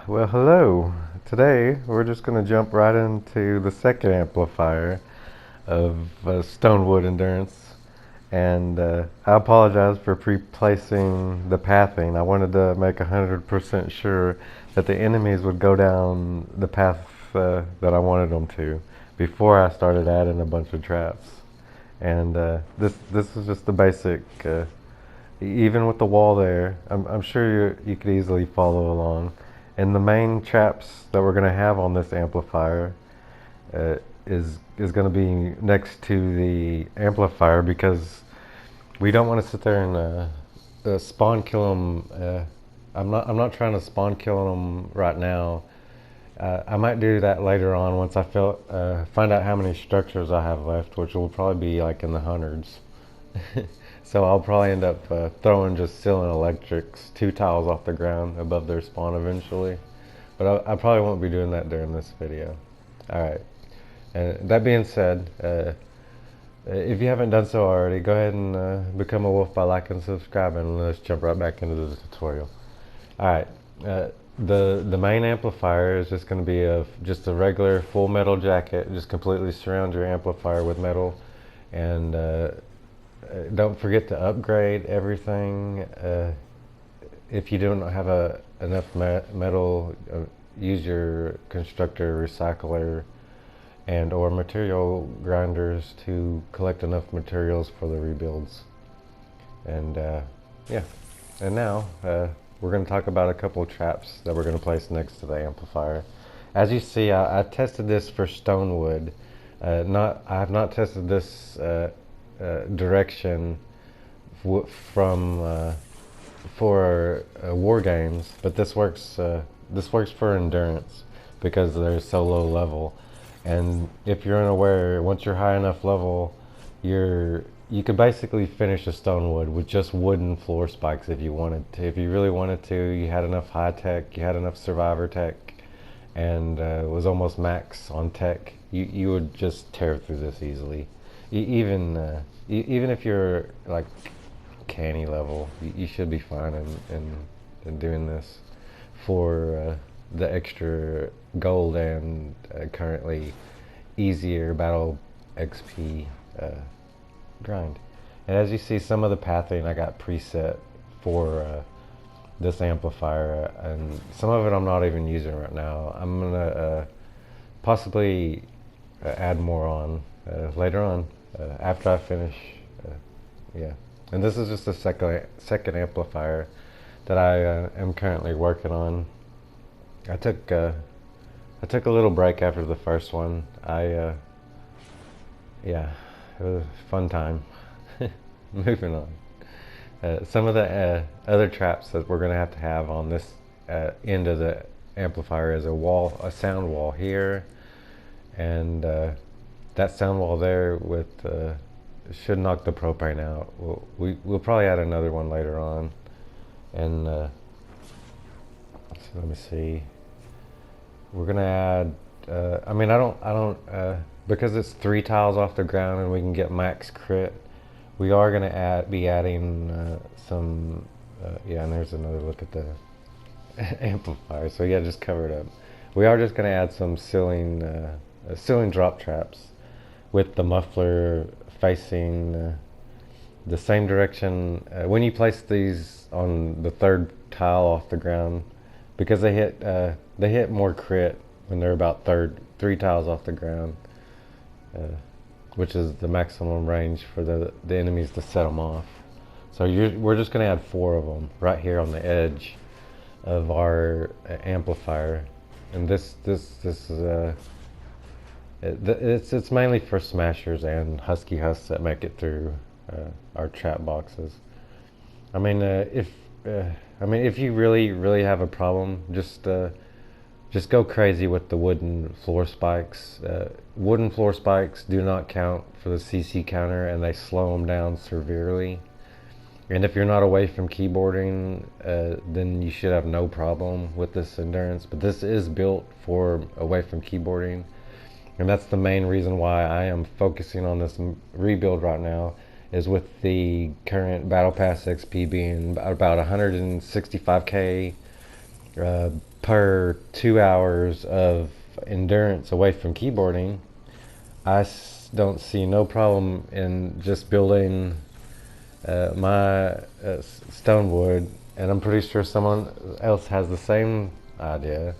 Well, hello. Today we're just going to jump right into the second amplifier of Stonewood Endurance. And I apologize for pre-placing the pathing. I wanted to make 100% sure that the enemies would go down the path that I wanted them to before I started adding a bunch of traps. And this is just the basic. Even with the wall there, I'm sure you could easily follow along. And the main traps that we're going to have on this amplifier uh, is going to be next to the amplifier because we don't want to sit there and spawn kill them. I'm not trying to spawn kill them right now. I might do that later on once I find out how many structures I have left, which will probably be like in the hundreds. So I'll probably end up throwing just ceiling electrics 2 tiles off the ground above their spawn eventually. But I probably won't be doing that during this video. Alright, and that being said, if you haven't done so already, go ahead and become a wolf by liking and subscribing, and let's jump right back into the tutorial. Alright, the main amplifier is just going to be just a regular full metal jacket. Just completely surround your amplifier with metal, and don't forget to upgrade everything. If you don't have enough metal, use your constructor recycler and or material grinders to collect enough materials for the rebuilds. And yeah, and now we're going to talk about a couple of traps that we're going to place next to the amplifier. As you see, I tested this for Stonewood. I have not tested this direction for Wargames, but this works for endurance because they're so low level. And if you're unaware, once you're high enough level, you could basically finish a Stonewood with just wooden floor spikes if you wanted to. If you really wanted to, you had enough high tech, you had enough survivor tech, and was almost max on tech, you would just tear through this easily. Even if you're like canny level, you should be fine in doing this for the extra gold and currently easier battle XP grind. And as you see, some of the pathing I got preset for this amplifier, and some of it I'm not even using right now. I'm gonna possibly add more on later on after I finish. Yeah, and this is just a second amplifier that I am currently working on. I took a little break after the first one. Yeah, it was a fun time. Moving on. Some of the other traps that we're gonna have on this end of the amplifier is a sound wall here, and that sound wall there with should knock the propane out. We'll probably add another one later on, and so let me see. We're gonna add. I mean, I don't because it's 3 tiles off the ground and we can get max crit. We are gonna be adding some. Yeah, and there's another look at the amplifier. So yeah, just cover it up. We are just gonna add some ceiling drop traps with the muffler facing the same direction. When you place these on the third tile off the ground, because they hit more crit when they're about 3 tiles off the ground, which is the maximum range for the enemies to set them off. So we're just going to add 4 of them right here on the edge of our amplifier, and this is it's mainly for smashers and husky husks that make it through our trap boxes. I mean, if you really have a problem, just go crazy with the wooden floor spikes. Wooden floor spikes do not count for the CC counter, and they slow them down severely. And if you're not away from keyboarding, then you should have no problem with this endurance. But this is built for away from keyboarding. And that's the main reason why I am focusing on this rebuild right now, is with the current Battle Pass XP being about 165k per 2 hours of endurance away from keyboarding, don't see no problem in just building my Stonewood, and I'm pretty sure someone else has the same idea,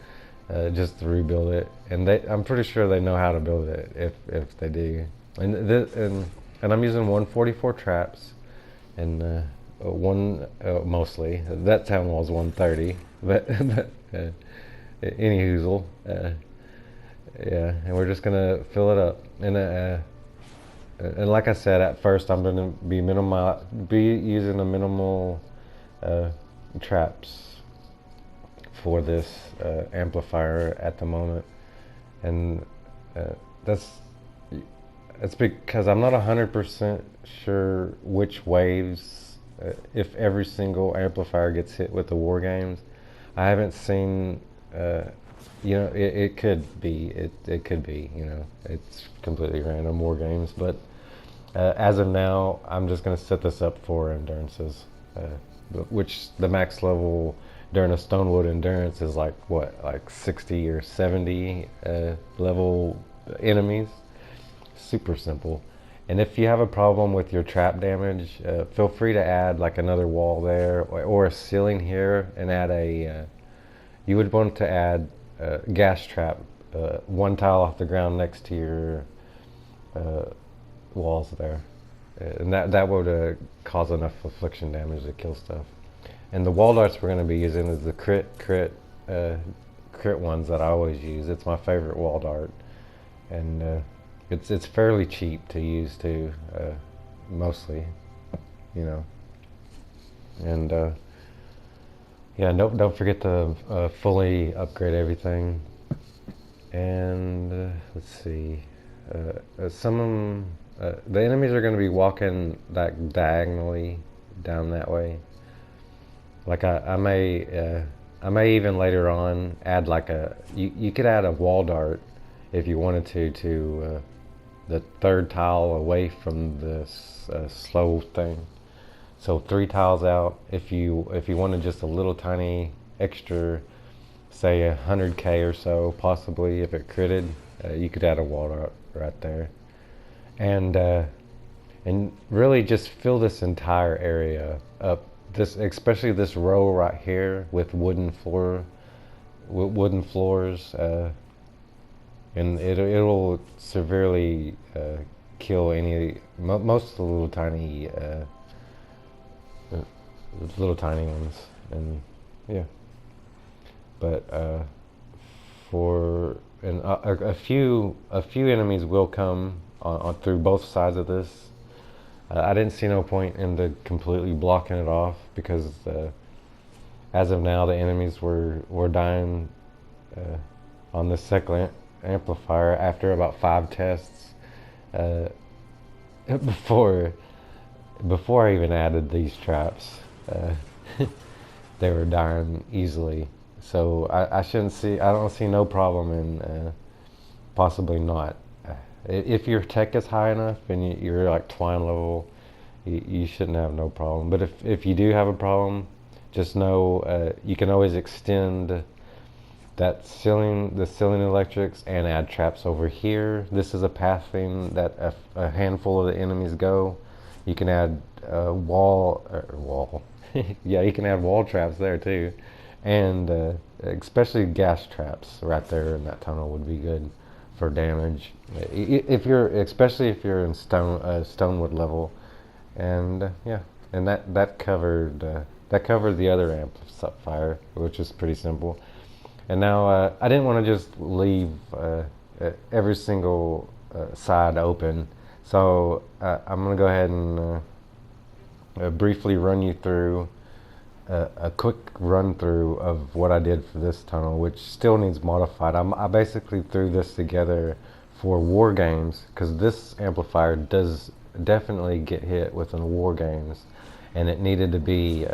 just to rebuild it. And I'm pretty sure they know how to build it if they do. And I'm using 144 traps, and one mostly. That town wall is 130, but any hoozle. Yeah, and we're just gonna fill it up. And like I said, at first I'm gonna be using a minimal traps for this amplifier at the moment, and that's it's because I'm not 100% sure which waves, if every single amplifier gets hit with the Wargames. I haven't seen. It could be. It could be. It's completely random Wargames, but as of now, I'm just going to set this up for endurances, which the max level during a Stonewood endurance is like 60 or 70 level enemies. Super simple. And if you have a problem with your trap damage, feel free to add like another wall there, or a ceiling here, and add you would want to add gas trap, one tile off the ground next to your walls there, and that would cause enough affliction damage to kill stuff. And the wall darts we're going to be using is the crit ones that I always use. It's my favorite wall dart, and it's fairly cheap to use too, mostly, and yeah, don't forget to fully upgrade everything. And let's see, the enemies are going to be walking diagonally down that way. Like I may even later on add like you could add a wall dart if you wanted to the third tile away from this slow thing. So 3 tiles out. If you wanted just a little tiny extra, say 100k or so, possibly if it critted, you could add a wall dart right there, and really just fill this entire area up. Especially this row right here with wooden floors, and it'll severely kill most of the little tiny ones. And yeah, but a few enemies will come on through both sides of this. I didn't see no point in the completely blocking it off, because as of now the enemies were dying on the second amplifier after about 5 tests, before I even added these traps. They were dying easily, so I don't see no problem in possibly not. If your tech is high enough and you're like twine level, you shouldn't have no problem. But if you do have a problem, just know you can always extend the ceiling electrics and add traps over here. This is a pathing that a handful of the enemies go. You can add wall. Yeah, you can add wall traps there too, and especially gas traps right there in that tunnel would be good for damage. Especially if you're in Stonewood level, and yeah, and that covered the other amplifier, which is pretty simple. And now I didn't want to just leave every single side open, so I'm gonna go ahead and briefly run you through a quick run through of what I did for this tunnel, which still needs modified. I basically threw this together for Wargames, because this amplifier does definitely get hit with Wargames, and it needed to be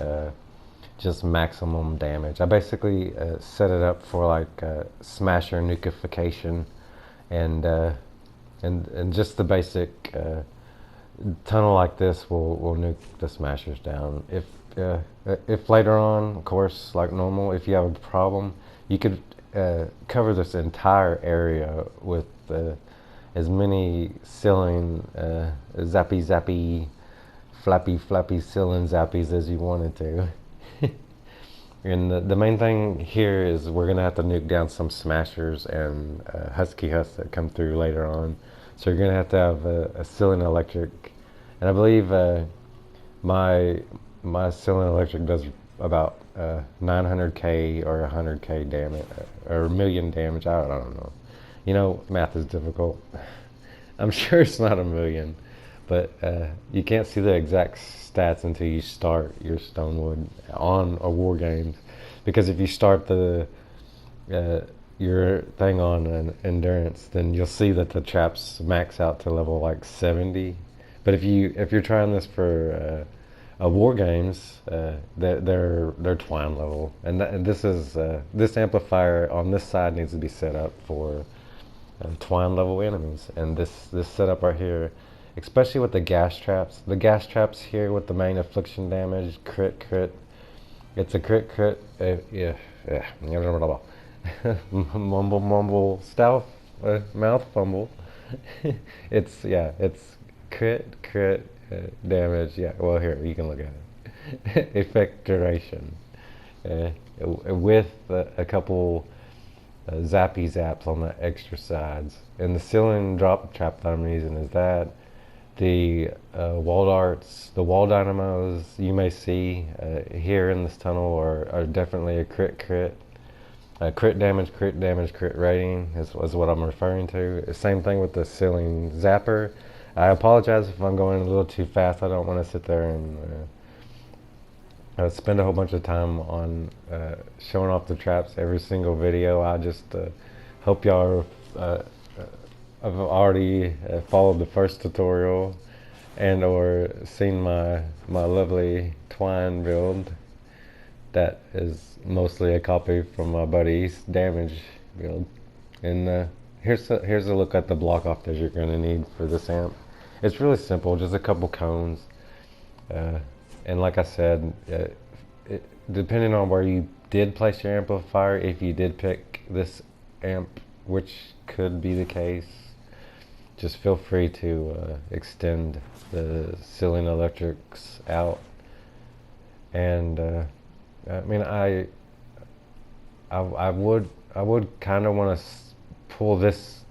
just maximum damage. I basically set it up for like smasher nukification, and just the basic tunnel like this will nuke the smashers down. If later on, of course, like normal, if you have a problem, you could cover this entire area with as many ceiling zappy, flappy ceiling zappies as you wanted to. And the main thing here is we're going to have to nuke down some smashers and husky husks that come through later on. So you're going to have a ceiling electric. And I believe my ceiling electric does about 900k or 100k damage, or a million damage. I don't know. You know, math is difficult. I'm sure it's not a million, but you can't see the exact stats until you start your Stonewood on a Wargames, because if you start your thing on an endurance, then you'll see that the traps max out to level like 70. But if you're trying this for a Wargames, they're twine level, and this is this amplifier on this side needs to be set up for twine level enemies, and this setup right here, especially with the gas traps. The gas traps here with the main affliction damage, crit. It's a crit. Yeah. mumble, stealth, mouth fumble. it's crit damage. Yeah. Well, here you can look at it. Effect duration, with a couple zappy zaps on the extra sides. And the ceiling drop trap that I'm using is that. The wall darts, the wall dynamos you may see here in this tunnel are definitely a crit damage, crit rating is what I'm referring to. Same thing with the ceiling zapper. I apologize if I'm going a little too fast. I don't want to sit there and spend a whole bunch of time on showing off the traps every single video. I just hope y'all I've already followed the first tutorial and or seen my lovely twine build that is mostly a copy from my buddy's damage build. And here's a look at the block off that you're going to need for this amp. It's really simple, just a couple cones, and like I said, depending on where you did place your amplifier, if you did pick this amp, which could be the case, just feel free to extend the ceiling electrics out. And I mean, I would kind of want to pull this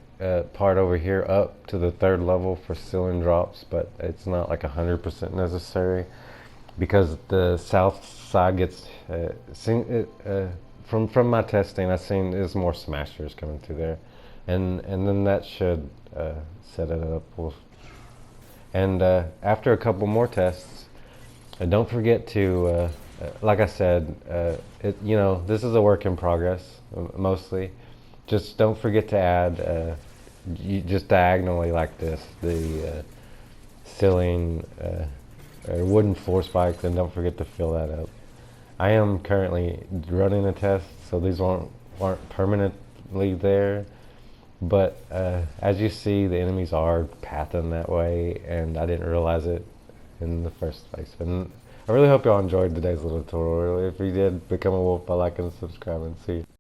part over here up to the 3rd level for ceiling drops, but it's not like 100% necessary, because the south side gets from my testing, I've seen there's more smashers coming through there, and then that should set it up. And after a couple more tests, don't forget to, like I said, this is a work in progress mostly. Just don't forget to add, just diagonally like this, the ceiling wooden floor spikes, and don't forget to fill that up. I am currently running a test, so these aren't permanently there. But as you see, the enemies are pathing that way, and I didn't realize it in the first place. And I really hope y'all enjoyed today's little tutorial. If you did, become a wolf by liking and subscribing. See you.